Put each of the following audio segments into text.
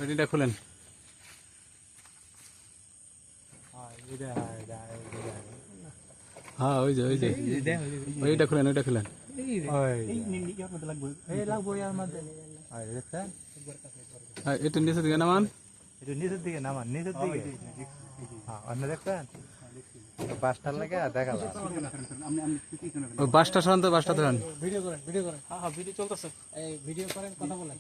ওইটা খুলেন। হ্যাঁ ওই যে ওইটা খুলেন, ওইটা খুলেন। একটু নিচের দিকে নামান, নিচের দিকে নামান, নিচের দিকে অন্য দেখছেন বাসটার লাগে দেখালাম। ওই বাসটা সরান তো, বাসটা ধরেন, ভিডিও করেন, ভিডিও করেন। হ্যাঁ ভিডিও চলতেছে, এই ভিডিও করেন, কথা বলেন।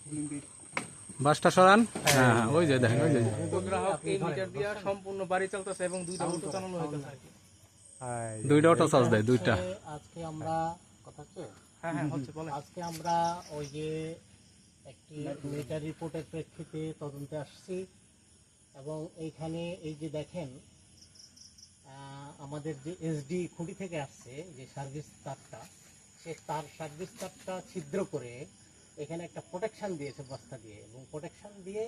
বাসটা সরান। হ্যাঁ হ্যাঁ ওই যে দেখেন, ওই যে গ্রাহক এই মিটার দিয়া সম্পূর্ণ বাড়ি চলতেছে এবং দুইটা অটো চালানো হইতেছে আর কি। দুইটা অটো চার্জ দেয়, দুইটা। আজকে আমরা কথা হচ্ছে, হ্যাঁ হ্যাঁ হচ্ছে, বলেন। আজকে আমরা ওই যে একটি মিটার রিপোর্টের প্রেক্ষিতে তদন্তে আসছি এবং এইখানে এই যে দেখেন আমাদের যে এসডি খুঁটি থেকে আসছে যে সার্ভিস তারটা, সে তার সার্ভিস তারটা ছিদ্র করে এখানে একটা প্রোটেকশন দিয়েছে বস্তা দিয়ে, এবং প্রোটেকশন দিয়ে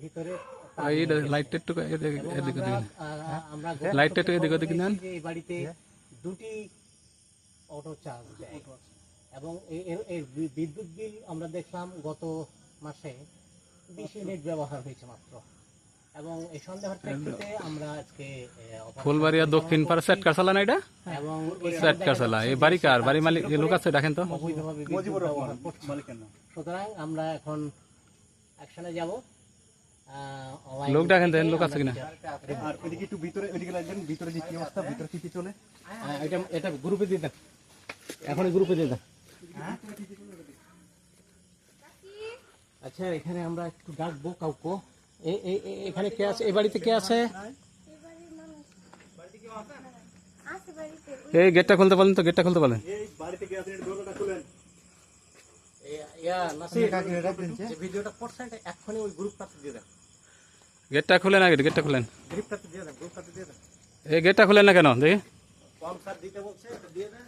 ভিতরে লাইটটা একটু আমরা লাইটটা একটু এদিকে ওদিকে নেন। এই বাড়িতে দুটি অটো চার্জ দেয় এবং এর বিদ্যুৎ বিল আমরা দেখলাম গত মাসে 20 ইউনিট ব্যবহার হয়েছে মাত্র। এবং এই সন্দেহের প্রেক্ষিতে আমরা আজকে ফুলবাড়িয়া দক্ষিণ পাড়া সেট কারসালা না এটা, এবং সেট কারসালা। এই বাড়ি কার? বাড়ি মালিক লোক আছে, দেখেন তো। অবৈধভাবে বিদ্যুৎ ব্যবহার করছে। সুতরাং আমরা এখন অ্যাকশনে যাব। লোক দেখেন, দেখেন লোক আছে কিনা। আর ওইদিকে একটু ভিতরে, ওইদিকে লাগবেন, ভিতরে যে কি অবস্থা, ভিতরে কি কি চলে। এটা গ্রুপে দিয়ে দেন, এখন গ্রুপে দিয়ে দেন। আচ্ছা এখানে আমরা একটু ডাকবো কাউকে। এখানে কে আছে? এই বাড়িতে কে আছে? এই গেটটা খুলতে বলেন তো, গেটটা খুলতে বলেন। এই বাড়িতে কি আছে দরজাটা খুলেন। ভিডিওটা করছে এটা এখনই ওই গ্রুপটাতে দিয়ে দেন। গেটটা খুলেন আগে, গেটটা খুলেন। গ্রুপটাতে দিয়ে দেন, গ্রুপটাতে দিয়ে দেন। এই গেটটা খুলেন না কেন দেখি। কম স্যার দিতে বলছে, এটা দিয়ে দেন।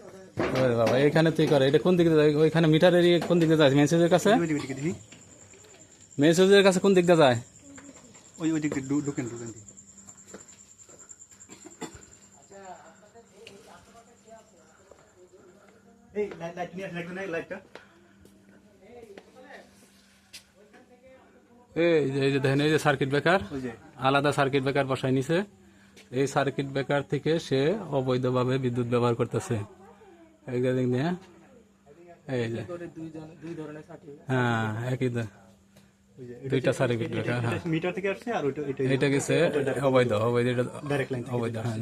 ওরে বাবা, এইখানে তুই করে। এটা কোন দিকে যায়? ওইখানে মিটার এরিয়া কোন দিকে যায়? মেন সুইচের কাছে, মেন সুইচের কাছে কোন দিক দিয়ে যায়? ওই ওই দিকে ঢুকেন ঢুকেন। এই লাইট নিয়ে আসলে না, লাইটটা এই যে দেখেন, এই যে সার্কিট ব্রেকার, ওই যে আলাদা সার্কিট ব্রেকার বসাই নিছে। এই সার্কিট ব্রেকার থেকে সে অবৈধভাবে বিদ্যুৎ ব্যবহার করতেছে। এই যে নিয়ে এই যে দুই ধরনের সার্টিফিকেট, হ্যাঁ একই দুইটা সার্কিট ব্রেকার। হ্যাঁ মিটার থেকে আসছে আর ওইটা এটা গেছে অবৈধ, অবৈধ, ডাইরেক্ট লাইন অবৈধ। হ্যাঁ